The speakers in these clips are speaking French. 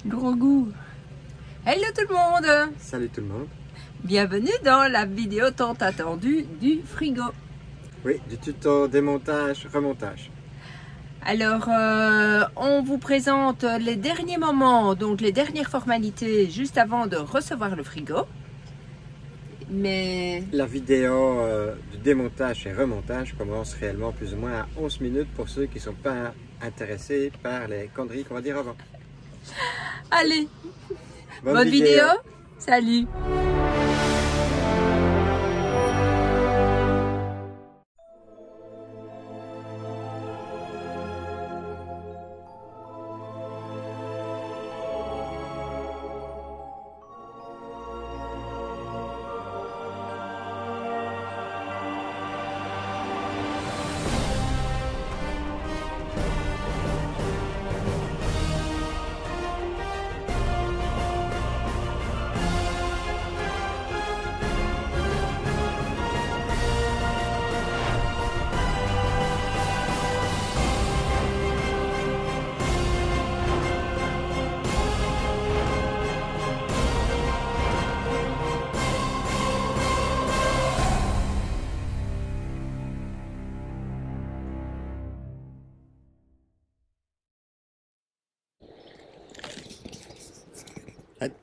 Gros goût. Hello tout le monde. Salut tout le monde. Bienvenue dans la vidéo tant attendue du frigo. Oui, du tuto démontage, remontage. Alors, on vous présente les derniers moments, donc les dernières formalités juste avant de recevoir le frigo. Mais la vidéo du démontage et remontage commence réellement plus ou moins à 11 minutes pour ceux qui ne sont pas intéressés par les conneries qu'on va dire avant. Allez, bonne vidéo. Salut.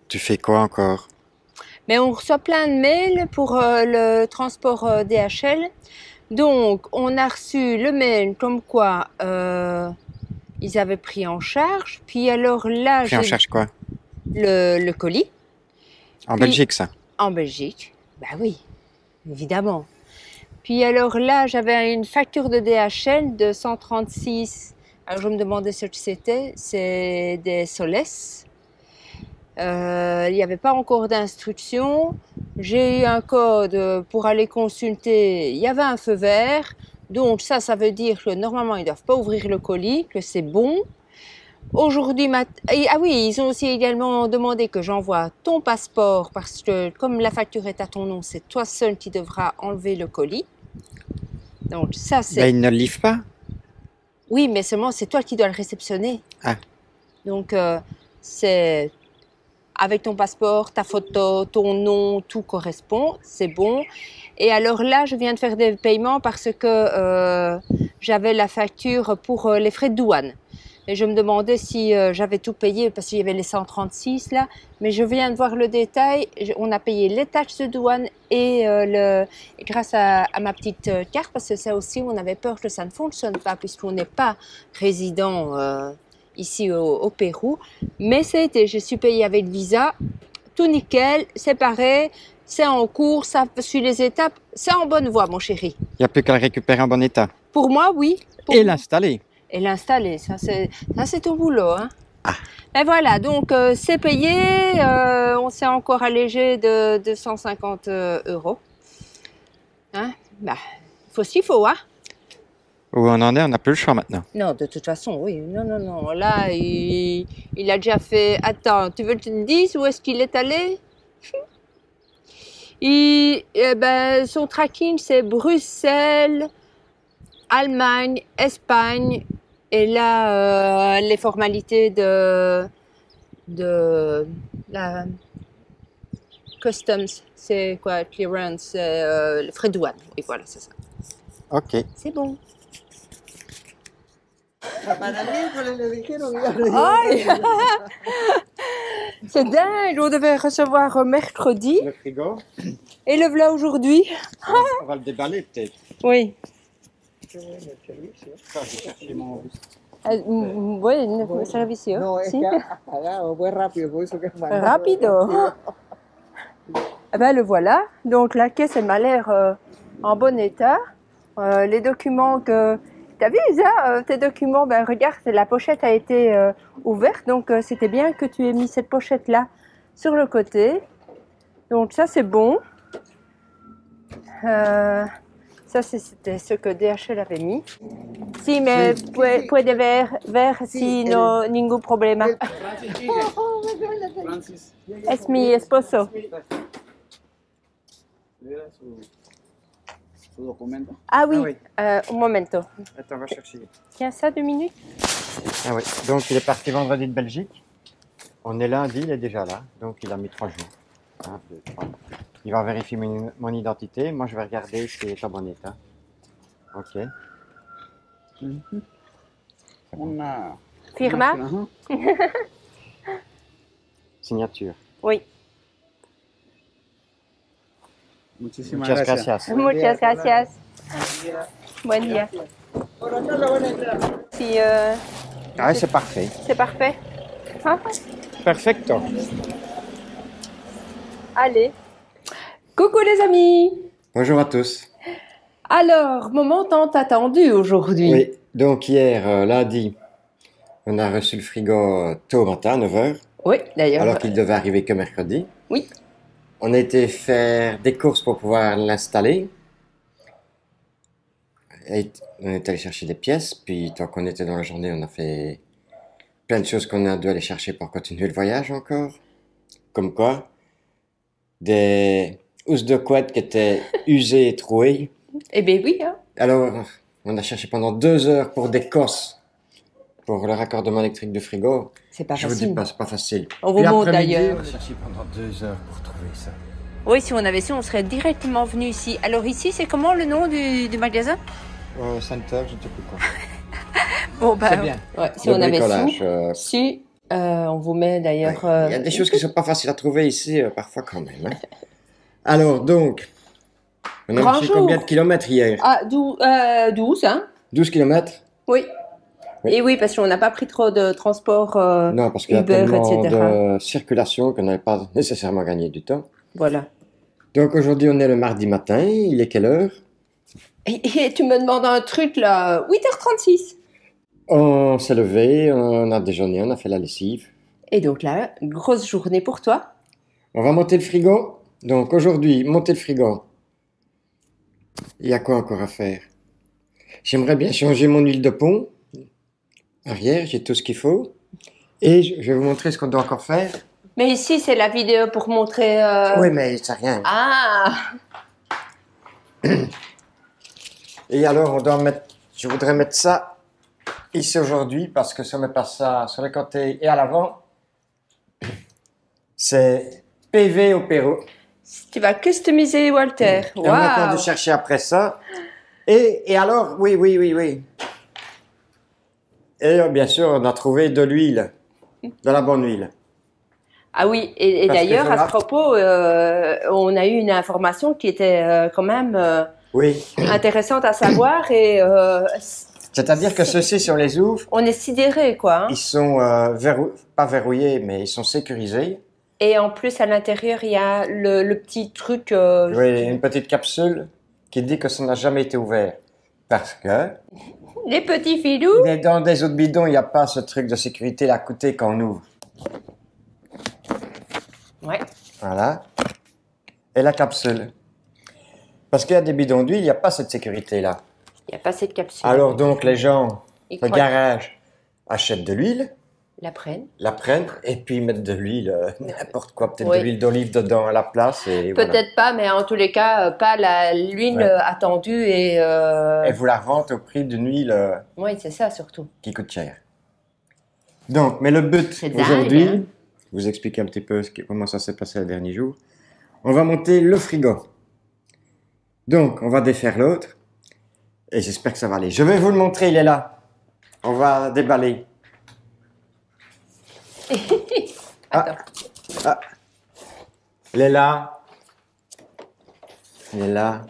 Tu fais quoi encore? Mais on reçoit plein de mails pour le transport DHL. Donc, on a reçu le mail comme quoi ils avaient pris en charge. Puis alors là, Pris en charge quoi? Le colis. En Belgique, ça? En Belgique, bah oui, évidemment. Puis alors là, j'avais une facture de DHL de 136. Alors je me demandais ce que c'était. C'est des Solès. Il n'y avait pas encore d'instruction. J'ai eu un code pour aller consulter. Il y avait un feu vert. Donc ça veut dire que normalement, ils ne doivent pas ouvrir le colis, que c'est bon. Aujourd'hui, ah oui, ils ont aussi également demandé que j'envoie ton passeport parce que comme la facture est à ton nom, c'est toi seul qui devras enlever le colis. Donc ça, c'est... Ben, ils ne le livrent pas? Oui, mais seulement c'est toi qui dois le réceptionner. Ah. Donc c'est... Avec ton passeport, ta photo, ton nom, tout correspond, c'est bon. Et alors là, je viens de faire des paiements parce que j'avais la facture pour les frais de douane. Et je me demandais si j'avais tout payé parce qu'il y avait les 136 là. Mais je viens de voir le détail. On a payé les taxes de douane et grâce à ma petite carte, parce que ça aussi, on avait peur que ça ne fonctionne pas puisqu'on n'est pas résident ici au Pérou. Mais ça a été, je suis payée avec Visa. Tout nickel, c'est pareil. C'est en cours, ça suit les étapes. C'est en bonne voie, mon chéri. Il n'y a plus qu'à le récupérer en bon état. Pour moi, oui. Et l'installer. Et l'installer, ça c'est ton boulot. Hein. Ah. Et voilà, donc c'est payé, on s'est encore allégé de 250 €. Hein? Bah, faut ce qu'il faut, hein? Où on en est, on n'a plus le choix maintenant. Non, de toute façon, oui. Non. Là, il a déjà fait... Attends, tu veux que je te dise où est-ce qu'il est allé? Son tracking, c'est Bruxelles, Allemagne, Espagne. Et là, les formalités de la customs, c'est quoi? Clearance, c'est le frais de douane. Et voilà, c'est ça. Ok. C'est bon. C'est dingue, on devait recevoir mercredi. Le frigo. Et le voilà aujourd'hui. On va le déballer peut-être. Oui. Oui, el servicio. No, es ¿Sí? que acá fue rápido, por eso que es más Rapido. Eh ben, le voilà. Donc la caisse, elle m'a l'air en bon état. Les documents que... T'as vu ça, tes documents? Ben regarde, la pochette a été ouverte. Donc c'était bien que tu aies mis cette pochette-là sur le côté. Donc ça, c'est bon. Ça, c'était ce que DHL avait mis. Si, mais puede ver si no ningún problema. Es mi esposo. su documento. Ah oui, Ah un momento. Attends, on va chercher. Tiens ça 2 minutes. Ah oui, donc il est parti vendredi de Belgique. On est lundi, il est déjà là, donc il a mis 3 jours. 1, 2, 3. Il va vérifier mon identité. Moi, je vais regarder s'il est en bon état. Ok. Una... Firma? Ajá. Signature. Oui. Muchísimas Muchas gracias. gracias. Muchas gracias. Buen día. Si, Ah, c'est parfait. c'est parfait. Hein? Perfecto. Allez. Coucou les amis. Bonjour à tous. Alors, moment tant attendu aujourd'hui. Oui, donc hier, lundi, on a reçu le frigo tôt au matin, 9h, Oui, d'ailleurs. alors qu'il devait arriver que mercredi. Oui. On a été faire des courses pour pouvoir l'installer. Et on est allé chercher des pièces, puis tant qu'on était dans la journée, on a fait plein de choses qu'on a dû aller chercher pour continuer le voyage encore. Comme quoi, des housses de couette qui étaient usées et trouées. Eh bien oui, hein. Alors, on a cherché pendant 2 heures pour des cosses, pour le raccordement électrique du frigo. C'est pas Je vous dis facile. pas, c'est pas facile. On vous Puis montre après-midi, d'ailleurs. On a cherché pendant 2 heures pour trouver ça. Oui, si on avait su, on serait directement venu ici. Alors ici, c'est comment le nom du magasin? Center, je ne sais plus quoi. Bon, bah, C'est bien. ouais, si Le on avait bricolage, su, on vous met d'ailleurs... Il y a des choses qui sont pas faciles à trouver ici, parfois quand même. Hein. Alors, donc, on a Grand marché jour. combien de kilomètres hier? Ah, 12, hein? 12 kilomètres? Oui. Oui. Et oui, parce qu'on n'a pas pris trop de transport Non, parce qu'il y a Uber, tellement etc. de circulation qu'on n'avait pas nécessairement gagné du temps. Voilà. Donc aujourd'hui, on est le mardi matin. Il est quelle heure? Et tu me demandes un truc là, 8h36. On s'est levé, on a déjeuné, on a fait la lessive. Et donc là, grosse journée pour toi. On va monter le frigo. Donc aujourd'hui, monter le frigo. Il y a quoi encore à faire? J'aimerais bien changer mon huile de pont. Arrière, j'ai tout ce qu'il faut. Et je vais vous montrer ce qu'on doit encore faire. Mais ici, c'est la vidéo pour montrer... Oui, mais c'est rien. Ah. Et alors, on doit mettre... Je voudrais mettre ça ici aujourd'hui parce que si on met pas ça sur les côtés et à l'avant, c'est PV au Pérou. Tu vas customiser Walter. Et on a encore Waouh. dû chercher après ça. Et alors, oui. Et bien sûr, on a trouvé de l'huile, de la bonne huile. Ah oui, et Parce que d'ailleurs, je à ce l'ai- propos, on a eu une information qui était quand même Oui. intéressante à savoir et C'est-à-dire que ceux-ci, si on les ouvre, on est sidérés, quoi. Hein. ils sont pas verrouillés, mais ils sont sécurisés. Et en plus, à l'intérieur, il y a le petit truc... Oui, une petite capsule qui dit que ça n'a jamais été ouvert. Parce que Les petits filous. mais dans des autres bidons, il n'y a pas ce truc de sécurité à côté quand on ouvre. Ouais. Voilà. Et la capsule. Parce qu'il y a des bidons d'huile, il n'y a pas cette sécurité-là. Il n'y a pas cette capsule. Alors donc, les gens, Ils le croient- garage, achètent de l'huile, la prennent. la prennent, et puis mettent de l'huile, n'importe quoi, peut-être Oui. de l'huile d'olive dedans à la place. Et voilà. Peut-être pas, mais en tous les cas, pas l'huile Ouais. attendue et... Et vous la revendez au prix d'une huile Oui, c'est ça surtout. qui coûte cher. Donc, mais le but C'est dingue, aujourd'hui, hein. vous expliquer un petit peu comment ça s'est passé les derniers jours. On va monter le frigo. Donc, on va défaire l'autre. Et j'espère que ça va aller. Je vais vous le montrer, il est là. On va déballer. Attends. Ah. Il est là. Il est là.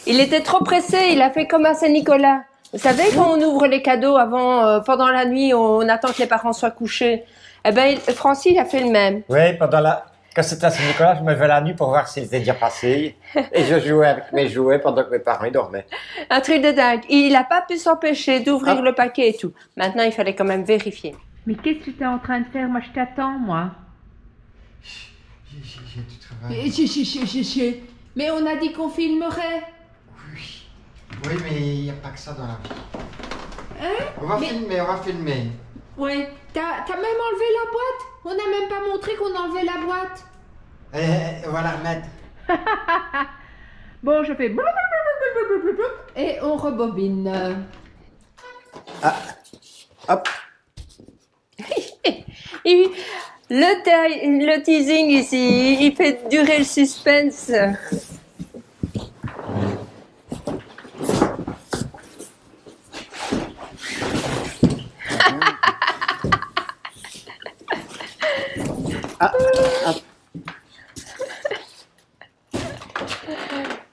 Il était trop pressé, il a fait comme à Saint-Nicolas. Vous savez, quand on ouvre les cadeaux avant, pendant la nuit, on attend que les parents soient couchés. Eh ben, Francis, il a fait le même. Oui, quand c'était à Saint-Nicolas, je me levais la nuit pour voir s'il était déjà passé. Et je jouais avec mes jouets pendant que mes parents ils dormaient. Un truc de dingue. Il n'a pas pu s'empêcher d'ouvrir Ah. le paquet et tout. Maintenant, il fallait quand même vérifier. Mais qu'est-ce que tu es en train de faire? Moi, je t'attends, moi. J'ai du travail. Mais on a dit qu'on filmerait. Oui, mais il n'y a pas que ça dans la vie. Hein? On va Mais- filmer, on va filmer. Ouais. T'as même enlevé la boîte? On n'a même pas montré qu'on enlevait la boîte. On va la remettre. Bon, je fais... Et on rebobine. Hop. Le teasing ici, il fait durer le suspense.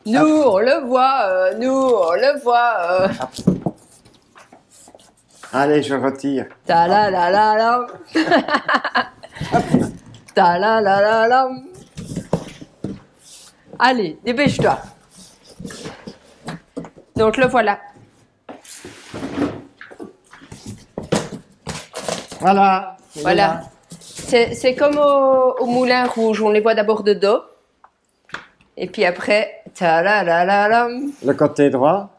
Nous, on le voit. Allez, je retire. Ta la la la la. Ta la la la la. Allez, dépêche-toi. Donc le voilà. Voilà. il est Voilà. là. C'est comme au Moulin Rouge, on les voit d'abord de dos. Et puis après, ta la la la la. Le côté droit.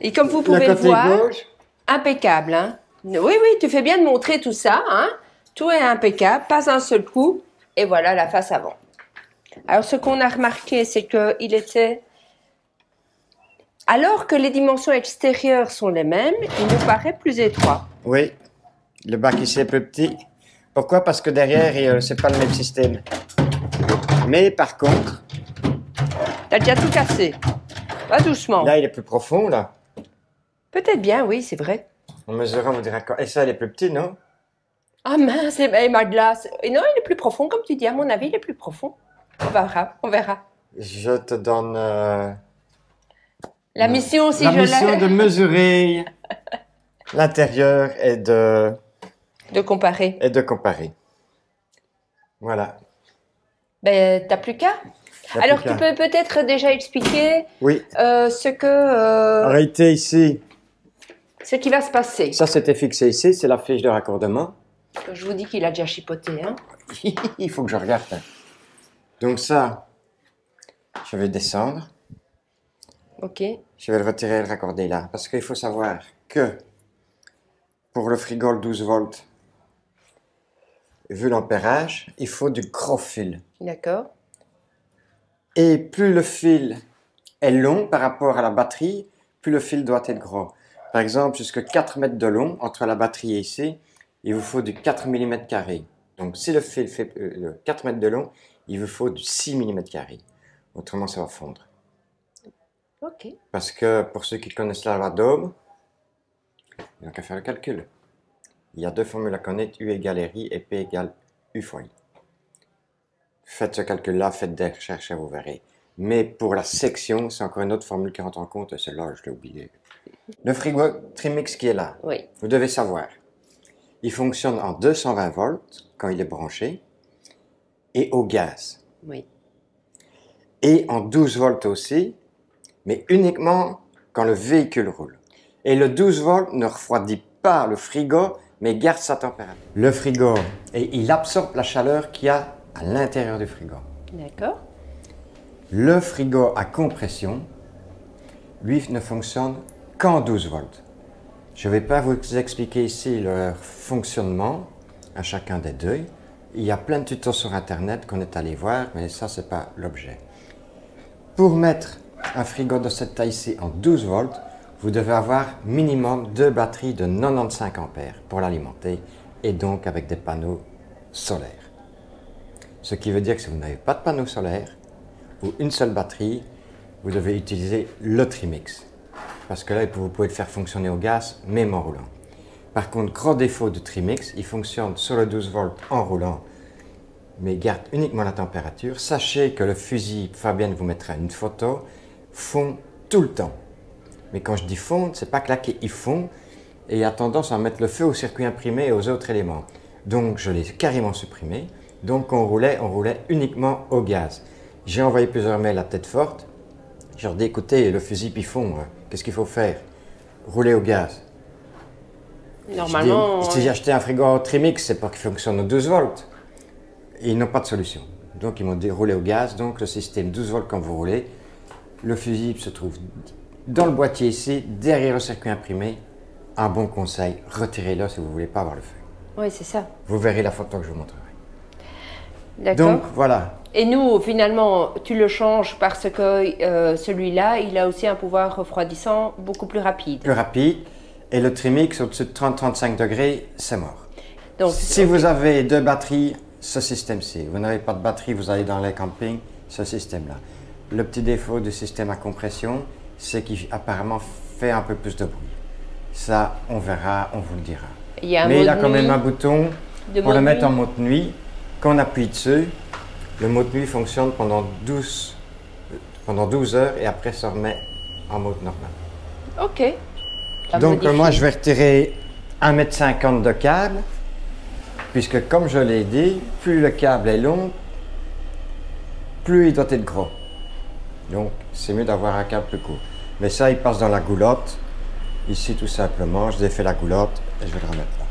Et comme vous Le pouvez le côté voir, gauche. impeccable. Hein? Oui, tu fais bien de montrer tout ça. Hein? Tout est impeccable, pas un seul coup. Et voilà la face avant. Alors, ce qu'on a remarqué, c'est qu'il était... Alors que les dimensions extérieures sont les mêmes, il nous paraît plus étroit. Oui. Le bac ici est plus petit. Pourquoi? Parce que derrière, c'est pas le même système. Mais par contre, T'as déjà tout cassé. Va doucement. là, il est plus profond, là. Peut-être bien, oui, c'est vrai. En mesurant, on dirait quoi? Et ça, il est plus petit, non? Ah mince, ma glace. Et non, il est plus profond, comme tu dis. À mon avis, il est plus profond. On verra. Je te donne La mission, si la je mission l'ai... de mesurer l'intérieur et de comparer. comparer. Voilà. Ben, t'as plus qu'à. T'as Alors, plus tu qu'à. peux peut-être déjà expliquer Oui. ce que... En réalité, ici, ce qui va se passer. ça c'était fixé ici, c'est la fiche de raccordement. Je vous dis qu'il a déjà chipoté, hein. Il faut que je regarde. Donc ça, je vais descendre. Ok. Je vais le retirer et le raccorder là. Parce qu'il faut savoir que pour le frigo le 12 volts, vu l'ampérage, il faut du gros fil. D'accord. Et plus le fil est long par rapport à la batterie, plus le fil doit être gros. Par exemple, jusqu'à 4 mètres de long entre la batterie et ici, il vous faut du 4 mm carré. Donc si le fil fait 4 mètres de long, il vous faut du 6 mm carré. Autrement, ça va fondre. Ok. Parce que pour ceux qui connaissent la loi d'Ohm, il n'y a qu'à faire le calcul. Il y a deux formules à connaître, U égale RI et P égale U fois I. Faites ce calcul-là, faites des recherches et vous verrez. Mais pour la section, c'est encore une autre formule qui rentre en compte, et celle-là, je l'ai oublié. Le frigo Trimix qui est là, Oui. vous devez savoir, il fonctionne en 220 volts quand il est branché, et au gaz. Oui. Et en 12 volts aussi, mais uniquement quand le véhicule roule. Et le 12 volts ne refroidit pas le frigo, mais garde sa température. Le frigo, et il absorbe la chaleur qu'il y a à l'intérieur du frigo. D'accord. Le frigo à compression, lui, ne fonctionne qu'en 12 volts. Je ne vais pas vous expliquer ici leur fonctionnement à chacun des deux. Il y a plein de tutos sur Internet qu'on est allé voir, mais ça, ce n'est pas l'objet. Pour mettre un frigo de cette taille-ci en 12 volts, vous devez avoir minimum 2 batteries de 95 ampères pour l'alimenter, et donc avec des panneaux solaires. Ce qui veut dire que si vous n'avez pas de panneau solaire ou une seule batterie, vous devez utiliser le Trimix. Parce que là, vous pouvez le faire fonctionner au gaz, même en roulant. Par contre, gros défaut du Trimix, il fonctionne sur le 12 volts en roulant, mais garde uniquement la température. Sachez que le fusible, Fabienne vous mettra une photo, fond tout le temps. Mais quand je dis fond, c'est pas claqué, il fond, et il a tendance à mettre le feu au circuit imprimé et aux autres éléments. Donc, je l'ai carrément supprimé. Donc, on roulait uniquement au gaz. J'ai envoyé plusieurs mails à tête forte. Je leur dis, écoutez, le fusible, il fond, hein. Qu'est-ce qu'il faut faire? Rouler au gaz. Normalement... Si j'ai acheté un frigo Trimix, c'est pour qu'il fonctionne aux 12 volts. Et ils n'ont pas de solution. Donc, ils m'ont dit, rouler au gaz. Donc, le système 12 volts quand vous roulez. Le fusible se trouve dans le boîtier ici, derrière le circuit imprimé. Un bon conseil, retirez-le si vous ne voulez pas avoir le feu. Oui, c'est ça. Vous verrez la photo que je vous montrerai. D'accord. Donc, voilà. Et nous, finalement, tu le changes parce que celui-là, il a aussi un pouvoir refroidissant beaucoup plus rapide. Plus rapide. Et le trimix, au-dessus de 30-35 degrés, c'est mort. Donc, Si vous avez 2 batteries, ce système-ci. Vous n'avez pas de batterie, vous allez dans les campings, ce système-là. Le petit défaut du système à compression, c'est qu'il apparemment fait un peu plus de bruit. Ça, on verra, on vous le dira. Mais il a quand même un bouton pour le mettre en mode nuit. Quand on appuie dessus, le mode nuit fonctionne pendant 12 heures et après se remet en mode normal. Ok. Donc moi je vais retirer 1,50 m de câble, puisque comme je l'ai dit, plus le câble est long, plus il doit être gros. Donc c'est mieux d'avoir un câble plus court. Mais ça il passe dans la goulotte. Ici tout simplement, je défais la goulotte et je vais le remettre là.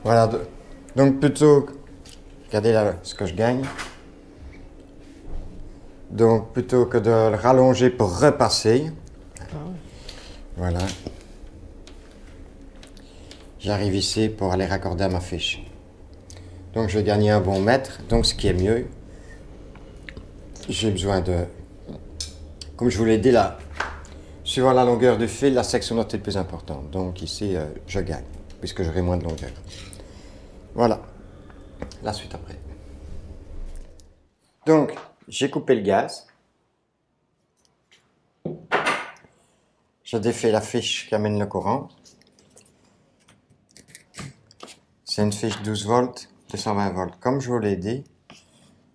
Voilà, donc plutôt, regardez là ce que je gagne. Donc plutôt que de le rallonger pour repasser, voilà, j'arrive ici pour aller raccorder à ma fiche. Donc je vais gagner un bon mètre, donc ce qui est mieux, j'ai besoin de, comme je vous l'ai dit là, suivant la longueur du fil, la section note est plus importante. Donc ici, je gagne, puisque j'aurai moins de longueur. Voilà, la suite après. Donc, j'ai coupé le gaz. Je défais la fiche qui amène le courant. C'est une fiche 12 volts, 220 volts. Comme je vous l'ai dit,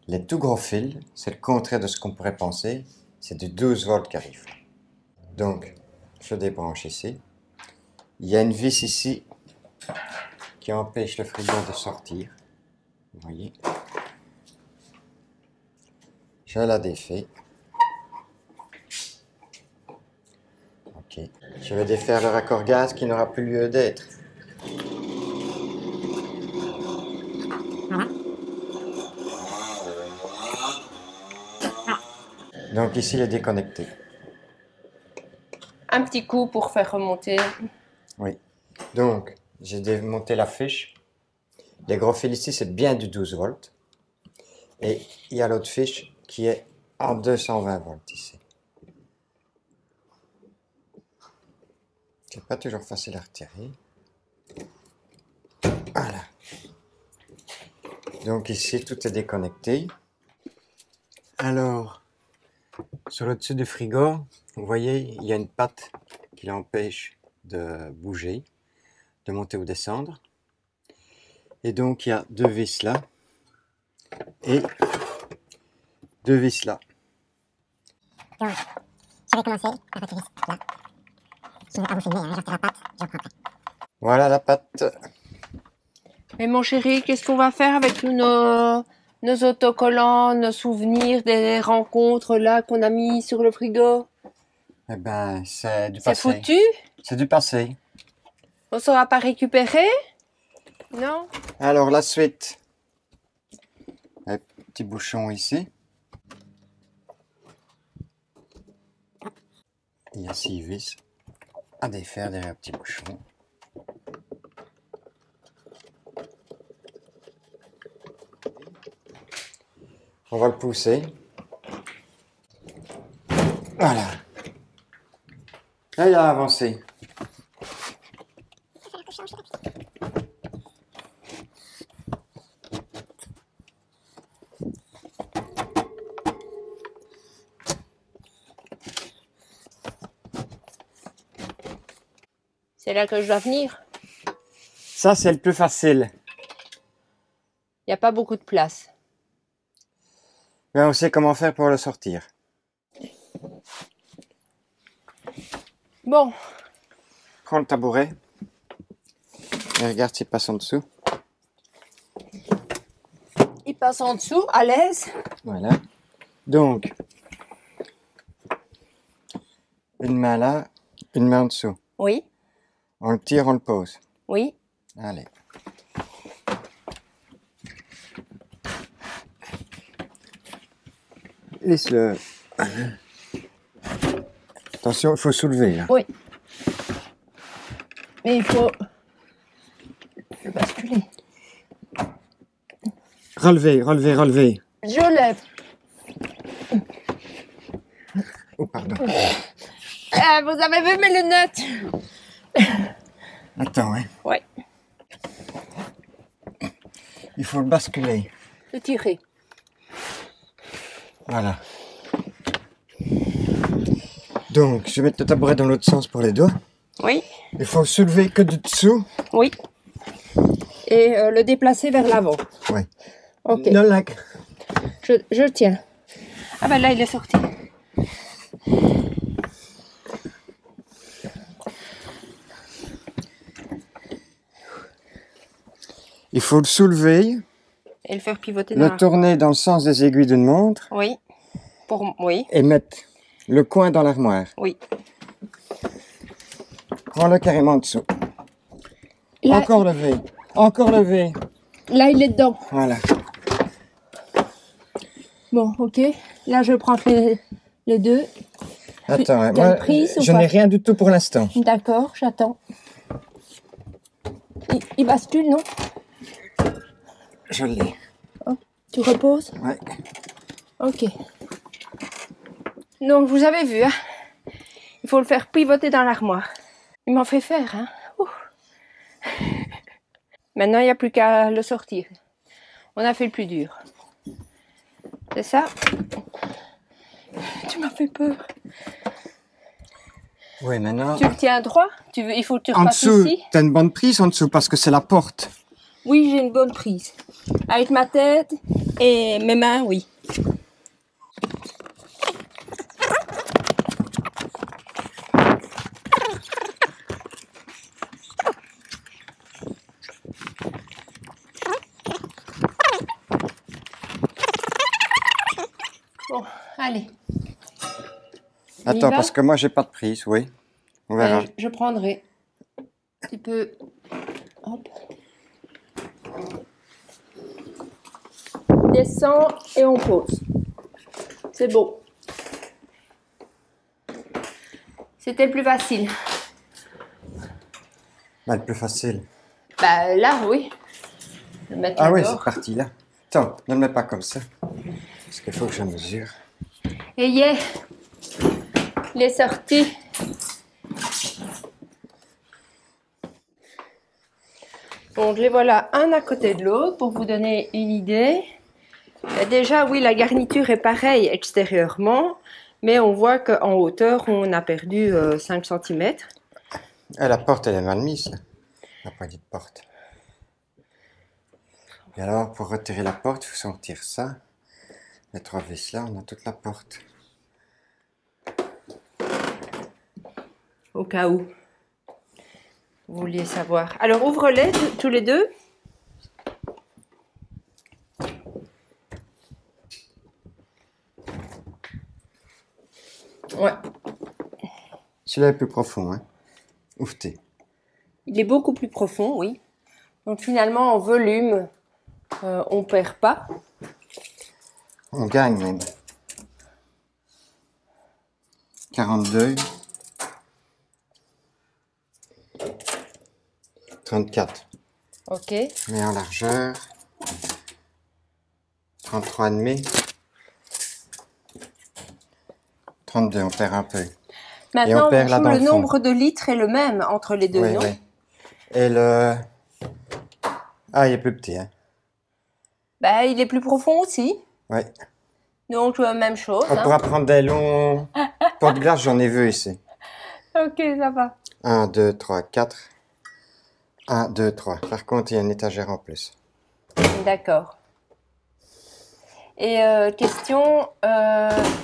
les tout gros fils, c'est le contraire de ce qu'on pourrait penser, c'est du 12 volts qui arrive. Donc, je débranche ici. Il y a une vis ici qui empêche le frigo de sortir. Vous voyez. Je la défais. Ok. Je vais défaire le raccord gaz qui n'aura plus lieu d'être. Donc ici, il est déconnecté. Un petit coup pour faire remonter. Oui. Donc, j'ai démonté la fiche. Les gros fils ici, c'est bien du 12 volts. Et il y a l'autre fiche qui est en 220 volts ici. C'est pas toujours facile à retirer. Voilà. Donc ici, tout est déconnecté. Alors, sur le dessus du frigo, vous voyez, il y a une patte qui l'empêche de bouger, de monter ou descendre. Et donc, il y a 2 vis là et 2 vis là. Donc, je vais commencer par retirer là. Je ne vais pas vous filmer, hein, je retire la patte, je reprends après. Voilà la patte. Mais mon chéri, qu'est-ce qu'on va faire avec tous nos autocollants, nos souvenirs des rencontres là qu'on a mis sur le frigo? Eh ben, c'est du C'est passé. foutu? C'est du passé. On ne saura pas récupérer? Non? Alors, la suite. Un petit bouchon ici. Il y a 6 vis à défaire derrière un petit bouchon. On va le pousser. Voilà. Là, il a avancé. C'est là que je dois venir. Ça, c'est le plus facile. Il n'y a pas beaucoup de place. Mais on sait comment faire pour le sortir. Bon, Prends le tabouret. Et regarde s'il passe en dessous. il passe en dessous, à l'aise. Voilà. Donc, une main là, une main en dessous. Oui, On le tire, on le pose. oui. Laisse-le. Attention, il faut soulever là. Oui. Mais il faut le basculer. Relevez, relevez, relevez. Je lève. Oh, pardon. Vous avez vu mes lunettes? Attends, hein. Oui. Il faut le basculer. Le tirer. Voilà. Donc, je vais mettre le tabouret dans l'autre sens pour les doigts. Oui. Il faut soulever que du dessous. Oui. Et le déplacer vers l'avant. Oui. Ok. Non, là. Je tiens. Ah ben là, il est sorti. Il faut le soulever, Et le faire pivoter dans le la... tourner dans le sens des aiguilles d'une montre Oui. Oui. et mettre le coin dans l'armoire. Oui. Prends-le carrément en dessous. Là, Encore levé. Encore levé. là, il est dedans. Voilà. Bon, ok. Là, je prends les deux. Attends, hein, t'as moi, le prise ou je pas? n'ai rien du tout pour l'instant. D'accord, j'attends. Il bascule, non? Je l'ai. Tu reposes? Ouais. Ok. Donc, vous avez vu, hein? Il faut le faire pivoter dans l'armoire. Il m'en fait faire, hein? Ouh. Maintenant, il n'y a plus qu'à le sortir. On a fait le plus dur. C'est ça? Tu m'as fait peur. Oui, maintenant. Tu le tiens droit? Il faut que tu En repasses dessous, ici? tu as une bonne prise en dessous parce que c'est la porte. Oui, j'ai une bonne prise. Avec ma tête et mes mains, oui. Bon, allez. On y Attends, va? parce que moi, j'ai pas de prise, oui. On verra. Je prendrai. Tu peux... Hop. Descends et on pose. C'est beau. C'était le plus facile. Bah, le plus facile. Bah là, oui. Je vais mettre Ah là oui, dehors. c'est parti là. Attends, ne le mets pas comme ça. Parce qu'il faut que je mesure. Et yeah, il est sorti. Donc les voilà un à côté de l'autre pour vous donner une idée. Et déjà, oui, la garniture est pareille extérieurement, mais on voit qu'en hauteur, on a perdu 5 cm. Et la porte, elle est mal mise, là. La poignée de porte. Et alors, pour retirer la porte, il faut sortir ça. Les 3 vis là, on a toute la porte. Au cas où vous vouliez savoir. Alors ouvre-les tous les deux. Ouais, Celui-là est plus profond, hein. Ouvre-t. il est beaucoup plus profond, oui. Donc finalement en volume, on perd pas. On gagne même. 42. 34. Ok. Mais en largeur. 33,5. 32, on perd un peu. Maintenant, perd là dans le le fond. nombre de litres est le même entre les deux, Oui, non? oui. Et le... Ah, il est plus petit, hein. Bah, il est plus profond aussi. Oui. Donc, même chose. On Hein. pourra prendre des longs porte-glace, j'en ai vu ici. Ok, ça va. 1, 2, 3, 4. 1, 2, 3. Par contre, il y a une étagère en plus. D'accord. Et question,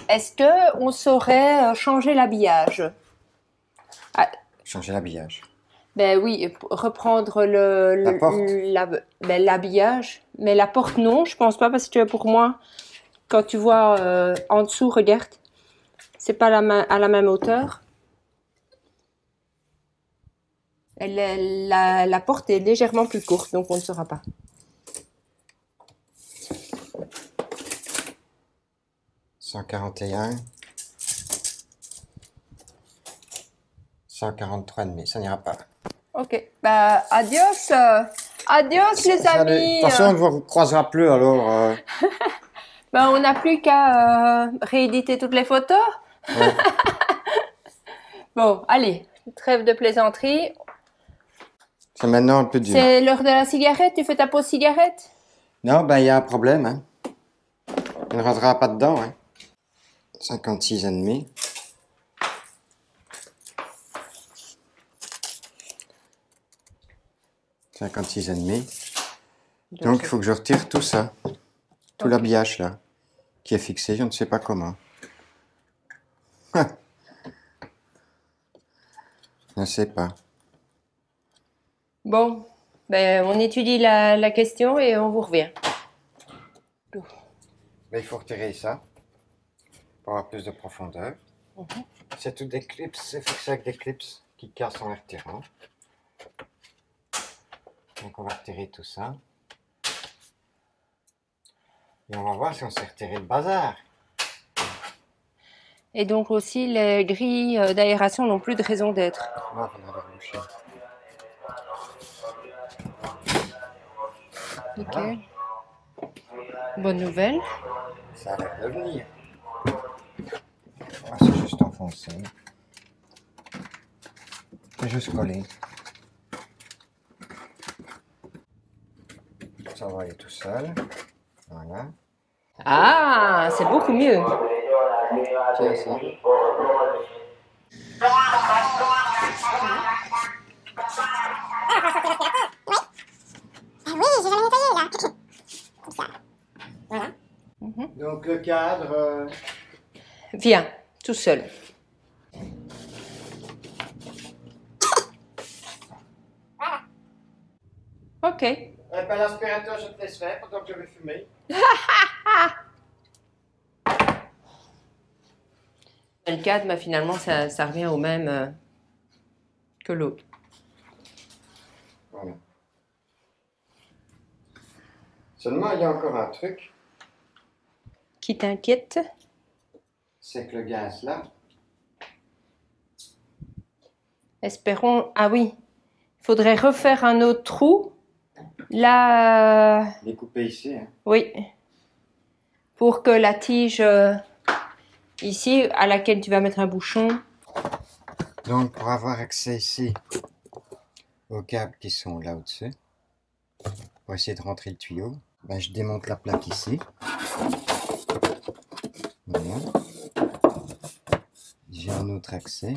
est-ce que on saurait changer l'habillage? Ah, Changer l'habillage. ben oui, reprendre La porte. l'habillage. Mais la porte, non, je pense pas, parce que pour moi, quand tu vois en dessous, regarde, c'est pas à la même hauteur. La porte est légèrement plus courte, donc on ne saura pas. 141. 143,5, ça n'ira pas. Ok, bah adios, adios les Salut. amis. De toute façon, on ne vous croisera plus alors. Bah, on n'a plus qu'à rééditer toutes les photos. Ouais. Bon, allez, trêve de plaisanterie. C'est maintenant un peu dur. C'est l'heure de la cigarette, tu fais ta pause cigarette? Non, ben il y a un problème. Hein. On ne rentrera pas dedans. Hein. 56,5. Donc il faut que je retire tout ça. Tout l'habillage là. Qui est fixé, je ne sais pas comment. Je ne sais pas. Bon, ben, on étudie la question et on vous revient. Mais il faut retirer ça pour avoir plus de profondeur. C'est tout des clips, c'est fixé avec des clips qui cassent en les retirant. Donc on va retirer tout ça. Et on va voir si on s'est retiré le bazar. Et donc aussi, les grilles d'aération n'ont plus de raison d'être. On va la reboucher. Nickel. Bonne nouvelle. Ça a l'air de venir. Ah, c'est juste enfoncé. C'est juste collé. Ça va aller tout seul. Voilà. Ah, c'est beaucoup mieux. Tiens ça. Oui, j'ai jamais nettoyé là. Comme ça. Voilà. Donc le cadre... Viens, tout seul. Ok. Eh ben, l'aspirateur, je te laisse faire pendant que je vais fumer. Le cadre, mais finalement, ça revient au même que l'autre. Voilà. Seulement, il y a encore un truc, Qui t'inquiète? c'est que le gaz là, Espérons. Ah oui, il faudrait refaire un autre trou. Là, il est coupé ici. Hein. oui. Pour que la tige ici, à laquelle tu vas mettre un bouchon. Donc, pour avoir accès ici aux câbles qui sont là au-dessus, pour essayer de rentrer le tuyau, ben, je démonte la plaque ici. Voilà. J'ai un autre accès.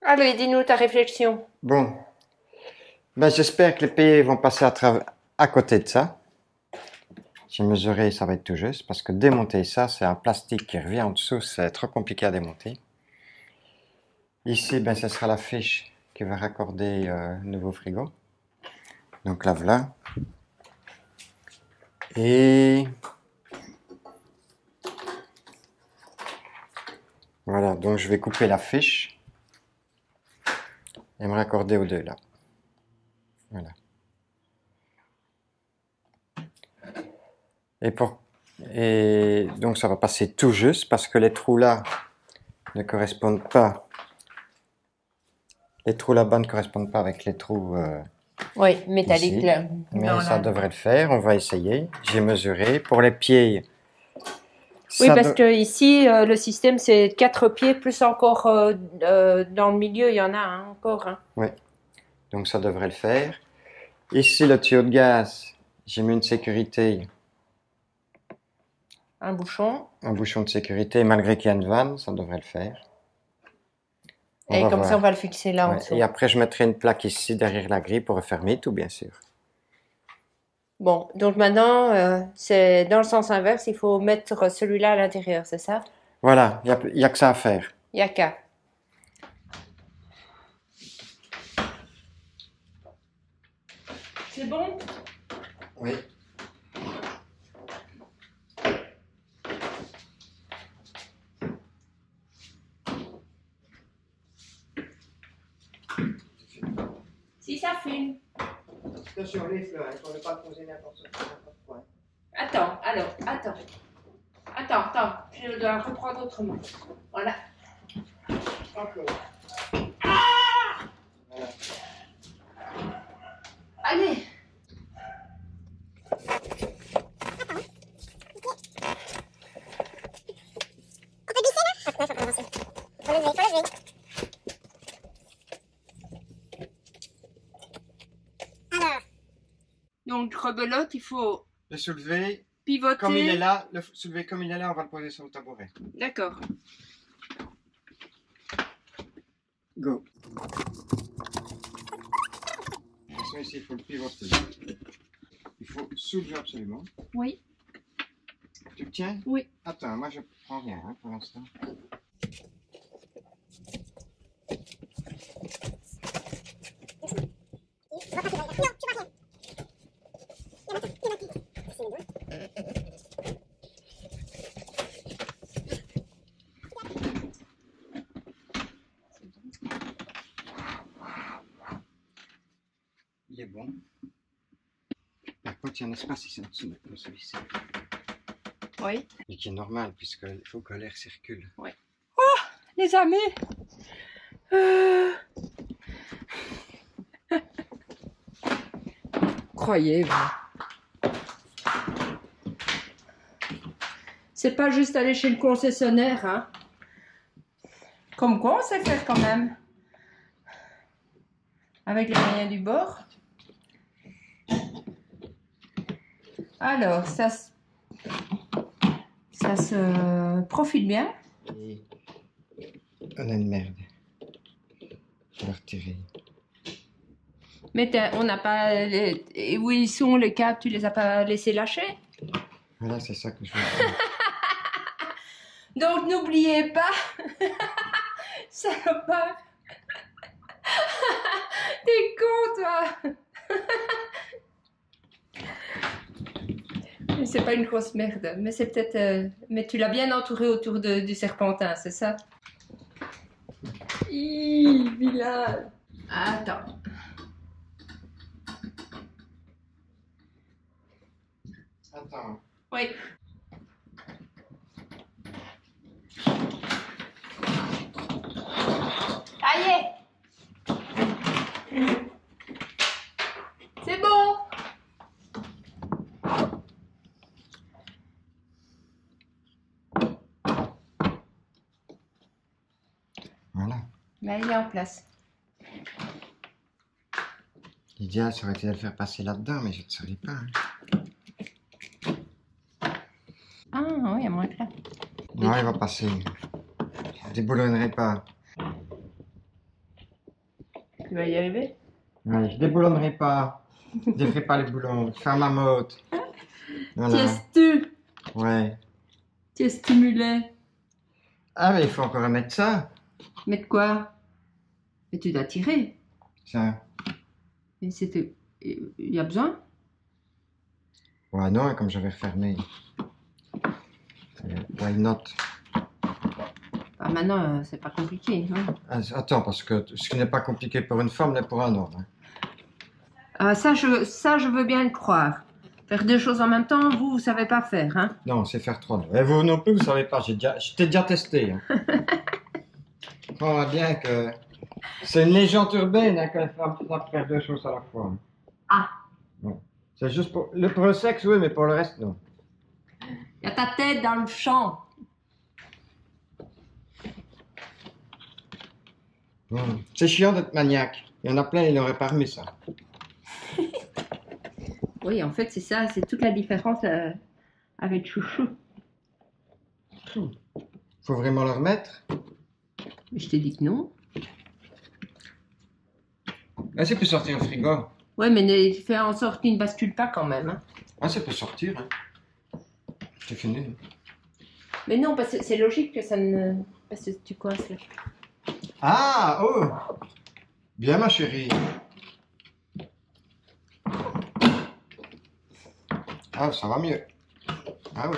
Allez, dis-nous ta réflexion. Bon, ben, j'espère que les pieds vont passer à côté de ça. J'ai mesuré, ça va être tout juste, parce que démonter ça, c'est un plastique qui revient en dessous, c'est trop compliqué à démonter. Ici, ben, ce sera la fiche qui va raccorder le nouveau frigo. Donc là, voilà. Et voilà, donc je vais couper la fiche et me raccorder aux deux là. Voilà. Et donc ça va passer tout juste parce que les trous là ne correspondent pas. Les trous là-bas ne correspondent pas avec les trous Oui, métallique ici. là. Mais Non, ça là. devrait le faire, on va essayer. J'ai mesuré. Pour les pieds, Oui, ça parce que ici, le système, c'est 4 pieds, plus encore dans le milieu, il y en a un encore. Hein. Oui, donc ça devrait le faire. Ici, le tuyau de gaz, j'ai mis une sécurité, Un bouchon. un bouchon de sécurité, malgré qu'il y a une vanne, ça devrait le faire. On Et va comme voir. ça, on va le fixer là en Ouais, dessous. et après, je mettrai une plaque ici derrière la grille pour refermer tout, bien sûr. Bon, donc maintenant, c'est dans le sens inverse, il faut mettre celui-là à l'intérieur, c'est ça? Voilà, il n'y a que ça à faire. Il n'y a qu'à. C'est bon? Oui. Si ça fume. Attention, les fleurs, il ne faut pas poser n'importe quoi. Attends, alors, attends. Attends. Attends, je dois reprendre autrement. Voilà. Encore. Voilà. Allez. On peut glisser là? Ouais, faut avancer. Faut lever. Alors, Donc, rebelote, il faut Le soulever pivoter. comme il est là, le soulever comme il est là, on va le poser sur le tabouret. D'accord. Go. Attention, ici, il faut le pivoter. Il faut soulever absolument. Oui. Tu le tiens? Oui. Attends, moi je prends rien hein, pour l'instant. Il est bon. Par contre, il y a un espace ici en dessous de celui-ci. Oui. Et qui est normal, puisqu'il faut que l'air circule. Les amis. Croyez-vous. C'est pas juste aller chez le concessionnaire, hein. Comme quoi, on sait faire quand même. Avec les moyens du bord. Alors, ça se profile bien. Et on a une merde. On va retirer. Mais on n'a pas... Et où ils sont les câbles, tu les as pas laissés lâcher? Voilà, c'est ça que je veux dire. Donc n'oubliez pas, salopard. T'es con toi. Mais c'est pas une grosse merde, mais c'est peut-être... mais tu l'as bien entouré autour du serpentin, c'est ça? Hi, vilain. Attends. Attends. Oui. Allez. C'est bon. Voilà. Mais il est en place. L'idéal, ça aurait été de le faire passer là-dedans, mais je ne savais pas. Hein. Ah oui, il y a moins que là. Non, il va passer. Je ne déboulonnerai pas. Tu vas y arriver? Ouais, je déboulonnerai pas. Je ne ferai pas les boulons. Je ferme ma motte. Voilà. Tiens-tu? Ouais. Tu es stimulé. Ah, mais il faut encore remettre ça. Mais de quoi? Mais tu dois tirer. Ça. Mais c'était... Il y a besoin? Ouais, non, comme j'avais refermé. Why not? Ah, maintenant, c'est pas compliqué. Hein? Ah, attends, parce que ce qui n'est pas compliqué pour une femme l'est pour un homme. Hein. Ah, ça, je veux bien le croire. Faire deux choses en même temps, vous savez pas faire. Hein? Non, c'est faire trois. Et vous non plus, vous savez pas. Je t'ai déjà testé. Hein. Crois-moi bien que c'est une légende urbaine hein, qu'une femme peut faire deux choses à la fois. Hein. Ah. Ouais. C'est juste pour le sexe, oui, mais pour le reste, non. Il y a ta tête dans le champ. C'est chiant d'être maniaque. Il y en a plein, ils n'auraient pas remis ça. Oui, en fait, c'est ça. C'est toute la différence avec Chouchou. Faut vraiment le remettre. Mais je t'ai dit que non. Ah, ça peut sortir au frigo. Ouais, mais fais en sorte qu'il ne bascule pas quand même. Hein. Ah, ça peut sortir. Hein. C'est fini. Hein. Mais non, parce que c'est logique que ça ne... Parce que tu coinces là. Ah, oh! Bien, ma chérie. Ah, ça va mieux. Ah oui.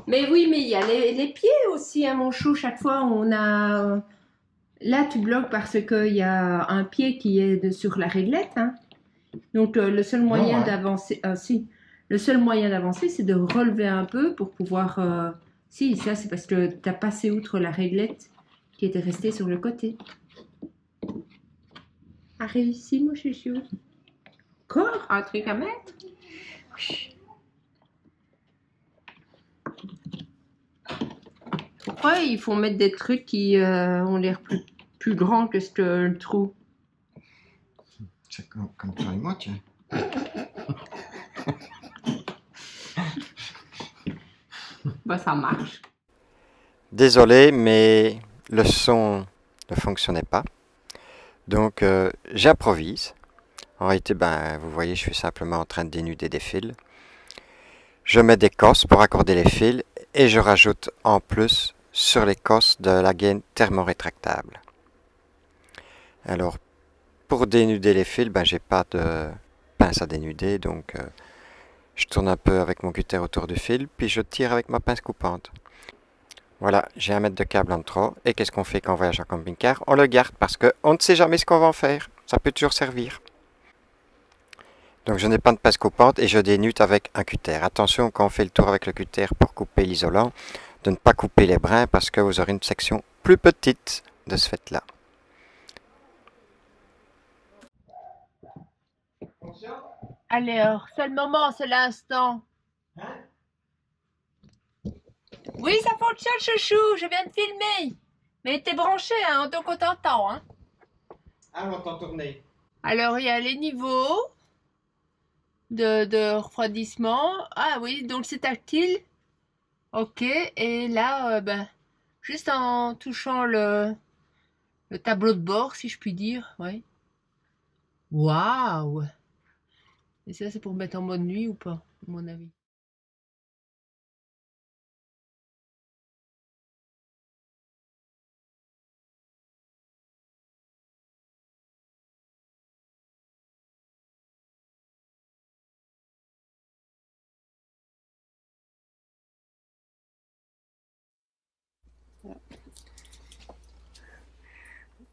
Mais oui, mais il y a les pieds aussi, hein, mon chou. Chaque fois, on a... Là, tu bloques parce qu'il y a un pied qui est sur la réglette. Hein. Donc, le seul moyen Non, hein. d'avancer... Ah, si. Le seul moyen d'avancer, c'est de relever un peu pour pouvoir... Si, ça c'est parce que tu as passé outre la réglette qui était restée sur le côté. A réussi, mon chouchou. Encore un truc à mettre? Pourquoi il faut mettre des trucs qui ont l'air plus grands que ce que le trou? C'est comme toi et moi, tiens. Bah ça marche. Désolé, mais le son ne fonctionnait pas. Donc j'improvise. En réalité, ben, vous voyez, je suis simplement en train de dénuder des fils. Je mets des cosses pour accorder les fils et je rajoute en plus sur les cosses de la gaine thermorétractable. Alors, pour dénuder les fils, ben, j'ai pas de pince à dénuder, donc je tourne un peu avec mon cutter autour du fil, puis je tire avec ma pince coupante. Voilà, j'ai 1 mètre de câble en trop. Et qu'est-ce qu'on fait quand on voyage en camping-car? On le garde parce qu'on ne sait jamais ce qu'on va en faire. Ça peut toujours servir. Donc je n'ai pas de pince coupante et je dénude avec un cutter. Attention quand on fait le tour avec le cutter pour couper l'isolant, de ne pas couper les brins parce que vous aurez une section plus petite de ce fait-là. Allez, alors, c'est le moment, c'est l'instant. Oui, ça fonctionne, chouchou, je viens de filmer. Mais t'es branché, hein, donc on t'entend, hein. Ah, on t'entend tourner. Alors, il y a les niveaux de refroidissement. Ah oui, donc c'est tactile. Ok, et là, ben, juste en touchant le tableau de bord, si je puis dire, oui. Waouh! Et ça, c'est pour mettre en mode nuit ou pas, à mon avis?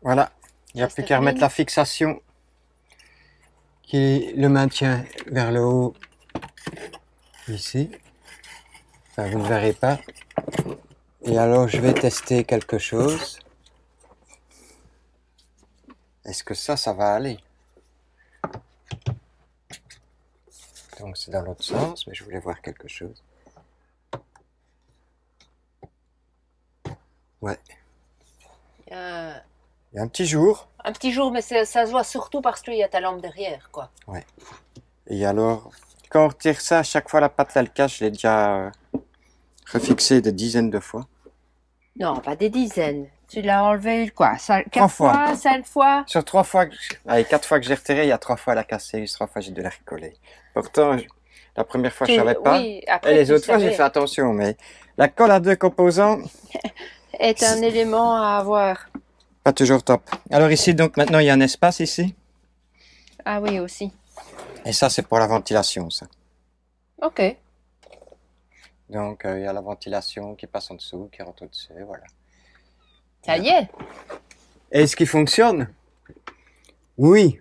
Voilà, il n'y a plus qu'à remettre la fixation qui le maintient vers le haut ici. Enfin, vous ne verrez pas. Et alors je vais tester quelque chose. Est-ce que ça va aller? Donc c'est dans l'autre sens, mais je voulais voir quelque chose. Ouais. Il y a un petit jour. Un petit jour, mais ça se voit surtout parce qu'il y a ta lampe derrière, quoi. Ouais. Et alors, quand on retire ça, à chaque fois la patte elle cache, je l'ai déjà refixé des dizaines de fois. Non, pas des dizaines. Tu l'as enlevé, quoi, 3 fois. 5 fois? Sur 3 fois, allez, 4 fois que j'ai retiré, il y a 3 fois elle a cassé, 3 fois j'ai dû la recoller. Pourtant, la première fois je savais pas. Oui, après, et les tu autres fois j'ai savais. fait attention, mais la colle à 2 composants Est un élément à avoir. pas toujours top. Alors ici, donc maintenant il y a un espace ici. Ah oui, aussi. Et ça c'est pour la ventilation, ça. Ok. Donc il y a la ventilation qui passe en dessous, qui rentre au-dessus, voilà. Ça y est, Est-ce qu'il fonctionne? Oui.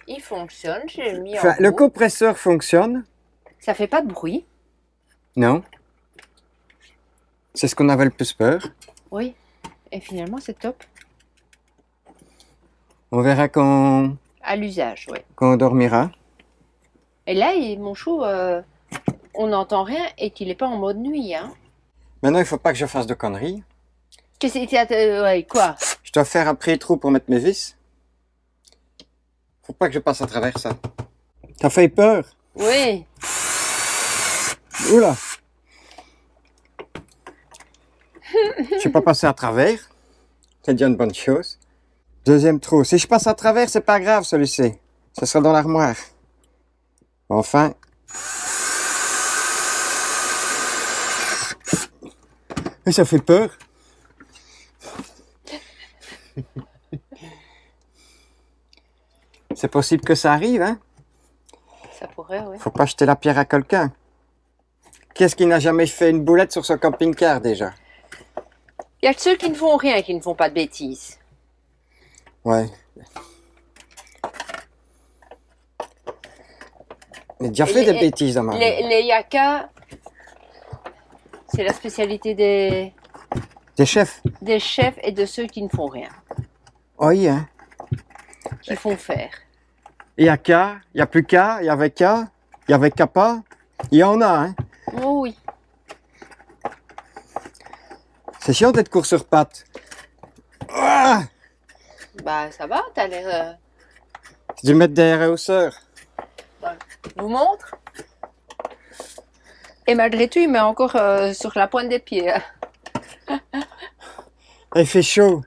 il fonctionne, j'ai mis Enfin, en le route. compresseur fonctionne. Ça fait pas de bruit. Non. C'est ce qu'on avait le plus peur. Oui. Et finalement, c'est top. On verra quand À l'usage, oui. on dormira. Et là, mon chou, on n'entend rien et qu'il n'est pas en mode nuit, hein. Maintenant, il faut pas que je fasse de conneries. Qu'est-ce que c'est? Ouais, quoi? Je dois faire un pré-trou pour mettre mes vis. Faut pas que je passe à travers ça. T'as fait peur? Oui. Oula! Je suis pas passé à travers. C'est déjà une bonne chose. Deuxième trou. Si je passe à travers, c'est pas grave celui-ci. Ce sera dans l'armoire. Enfin. Mais ça fait peur. C'est possible que ça arrive, hein? Ça pourrait, oui. Faut pas jeter la pierre à quelqu'un. Qu'est-ce qui n'a jamais fait une boulette sur son camping-car déjà? Il y a que ceux qui ne font rien et qui ne font pas de bêtises. Ouais. J'ai déjà Et fait des les- bêtises dans ma vie. Les yakas, c'est la spécialité Des chefs. des chefs et de ceux qui ne font rien, Oui, hein. qui font faire. Il y a K, il y a plus K, il y avait K, il y avait Kappa. Il y en a, hein. Oh oui. C'est chiant d'être court sur pattes. Ah, Bah ça va, t'as l'air... j'ai dû mettre des réhausseurs. Je vous montre. Et malgré tout, il met encore sur la pointe des pieds. Il fait chaud.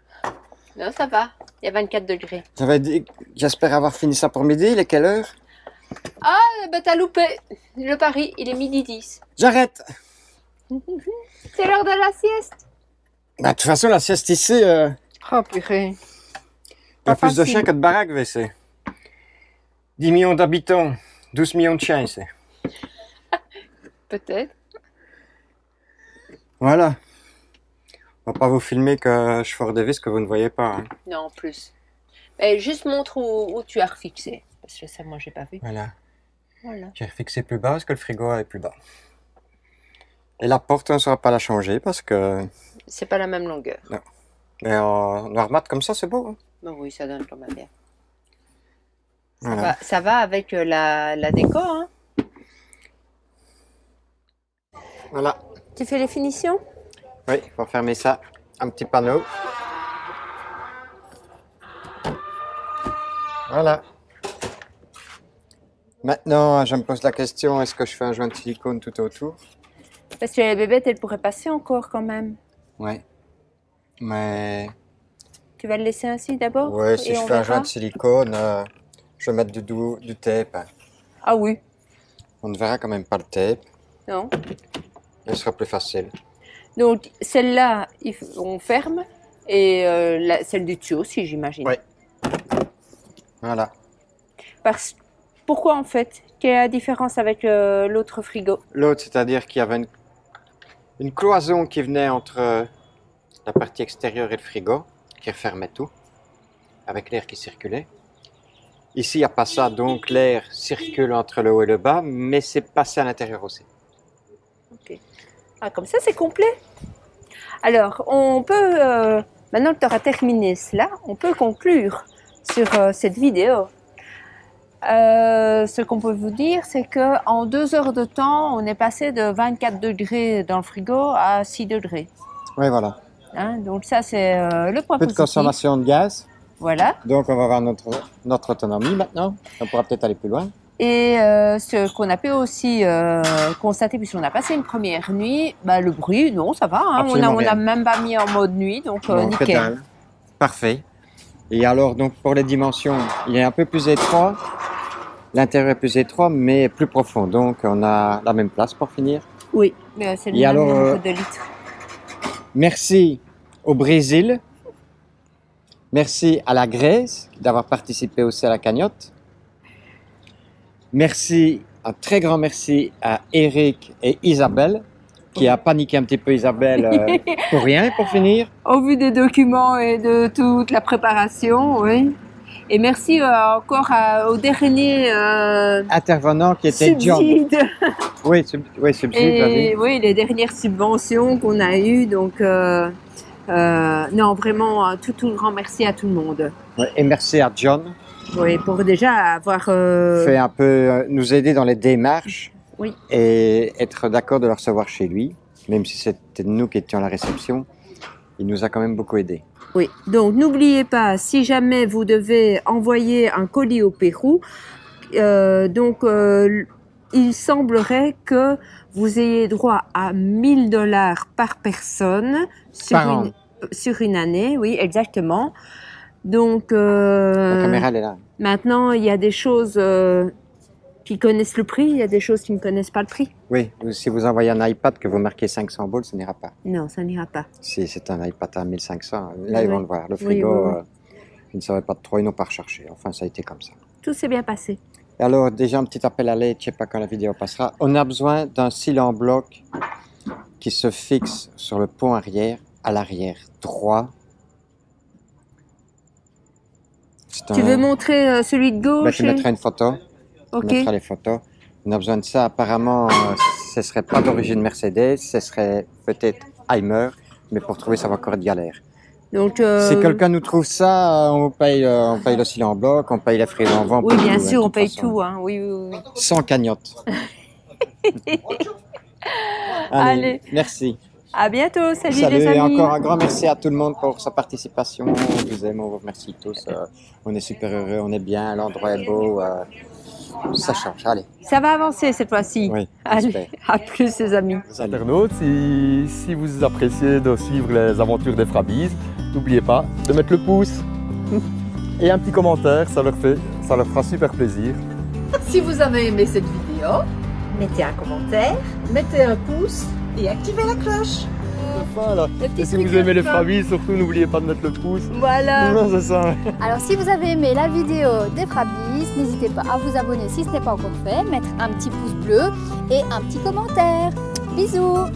Non, ça va. Il y a 24 degrés. J'avais dit, j'espère avoir fini ça pour midi. Il est quelle heure? Ah, bah t'as loupé. Le pari, il est midi 10. J'arrête. C'est l'heure de la sieste. Bah, de toute façon, la sieste ici, Oh purée. il y a Pas plus de facile. chiens que de baraques, VC. 10 millions d'habitants, 12 millions de chiens ici. Peut-être. Voilà. On va pas vous filmer que je fore des vis que vous ne voyez pas. Hein. Non, en plus. Mais juste montre où tu as refixé. Parce que ça, moi, j'ai pas vu. Voilà. Voilà. J'ai refixé plus bas parce que le frigo est plus bas. Et la porte, on ne saura pas la changer parce que... C'est pas la même longueur. Mais en noir mat comme ça, c'est beau. Hein. Bon, oui, ça donne quand même bien. Voilà. Ça va avec la déco, hein. Voilà. Tu fais les finitions? Oui, il faut fermer ça. Un petit panneau. Voilà. Maintenant, je me pose la question, est-ce que je fais un joint de silicone tout autour? Parce que les bébêtes, elles pourraient passer encore quand même. Ouais. Mais... Tu vas le laisser ainsi d'abord? Ouais, si et je on fais un verra? joint de silicone, je vais mettre du tape. Hein. Ah oui. On ne verra quand même pas le tape. Non. Ce sera plus facile. Donc, celle-là, on ferme. Et celle du dessus aussi, j'imagine. Oui. Voilà. Pourquoi en fait? Quelle est la différence avec l'autre frigo? L'autre, c'est-à-dire qu'il y avait une cloison qui venait entre la partie extérieure et le frigo, qui refermait tout, avec l'air qui circulait. Ici, il n'y a pas ça, donc l'air circule entre le haut et le bas, mais c'est passé à l'intérieur aussi. Ok. Ah, comme ça, c'est complet. Alors, on peut, maintenant que tu auras terminé cela, on peut conclure sur cette vidéo. Ce qu'on peut vous dire, c'est qu'en 2 heures de temps, on est passé de 24 degrés dans le frigo à 6 degrés. Oui, voilà. Hein, donc ça, c'est le point Peu de positif. consommation de gaz, Voilà. donc on va avoir notre autonomie maintenant. On pourra peut-être aller plus loin. Et ce qu'on a pu aussi constater, puisqu'on a passé une première nuit, bah, le bruit, non, ça va. Hein, Absolument on rien. a même pas mis en mode nuit, donc Bon, que nickel. dalle. Parfait. Et alors, donc pour les dimensions, il est un peu plus étroit. L'intérieur est plus étroit, mais plus profond. Donc, on a la même place pour finir. Oui, mais c'est le Et même alors, nombre de litres. Merci au Brésil. Merci à la Grèce d'avoir participé aussi à la cagnotte. Merci, un très grand merci à Eric et Isabelle, qui a paniqué un petit peu Isabelle pour rien, pour finir. Au vu des documents et de toute la préparation, oui. Et merci encore au dernier Intervenant qui était John. subside. Oui, subside, Et vas-y. oui, les dernières subventions qu'on a eues. Donc, non, vraiment, tout grand merci à tout le monde. Ouais, et merci à John. Oui, pour déjà avoir... Fait un peu nous aider dans les démarches. Oui. Et être d'accord de le recevoir chez lui, même si c'était nous qui étions à la réception, il nous a quand même beaucoup aidé. Oui, donc n'oubliez pas, si jamais vous devez envoyer un colis au Pérou, il semblerait que vous ayez droit à 1 000 $ par personne sur une année, oui, exactement. Donc, La caméra, elle est là. maintenant, il y a des choses qui connaissent le prix, il y a des choses qui ne connaissent pas le prix. Oui, si vous envoyez un iPad que vous marquez 500 balles, ça n'ira pas. Non, ça n'ira pas. Si c'est un iPad à 1500, là, ils Oui. vont le voir. Le Oui, frigo, oui, oui. ils ne savaient pas trop, ils n'ont pas recherché. Enfin, ça a été comme ça. Tout s'est bien passé. Et alors, déjà, un petit appel à l'aide, je ne sais pas quand la vidéo passera. On a besoin d'un cil en bloc qui se fixe sur le pont arrière, à l'arrière droit. Tu veux montrer celui de gauche? Ben, tu mettras une photo. Ok. Tu mettras les photos. On a besoin de ça. Apparemment, ce serait pas d'origine Mercedes, ce serait peut-être Heimer, mais pour trouver ça va encore être galère. Donc, Si quelqu'un nous trouve ça, on paye le cil en bloc, on paye les frais d'envoi. oui, bien tout, sûr, de on toute paye façon. tout. Hein. Oui, oui, oui. Sans cagnotte. Allez. Merci. À bientôt. Salut, les Salut amis. et encore un grand merci à tout le monde pour sa participation. On vous aime, on vous remercie tous. On est super heureux, on est bien, l'endroit est beau. Ça change, allez. Ça va avancer cette fois-ci. Oui, Allez, j'espère. à plus, les amis. Salut. Internautes, si vous appréciez de suivre les aventures des Frabies, n'oubliez pas de mettre le pouce et un petit commentaire, ça leur fera super plaisir. Si vous avez aimé cette vidéo, mettez un commentaire, mettez un pouce et activez la cloche. Voilà. Le petit Et si truc vous aimez de les fin. Frabies, surtout n'oubliez pas de mettre le pouce. Voilà. Non, c'est ça. Alors si vous avez aimé la vidéo des Frabies, n'hésitez pas à vous abonner si ce n'est pas encore fait, mettre un petit pouce bleu et un petit commentaire. Bisous!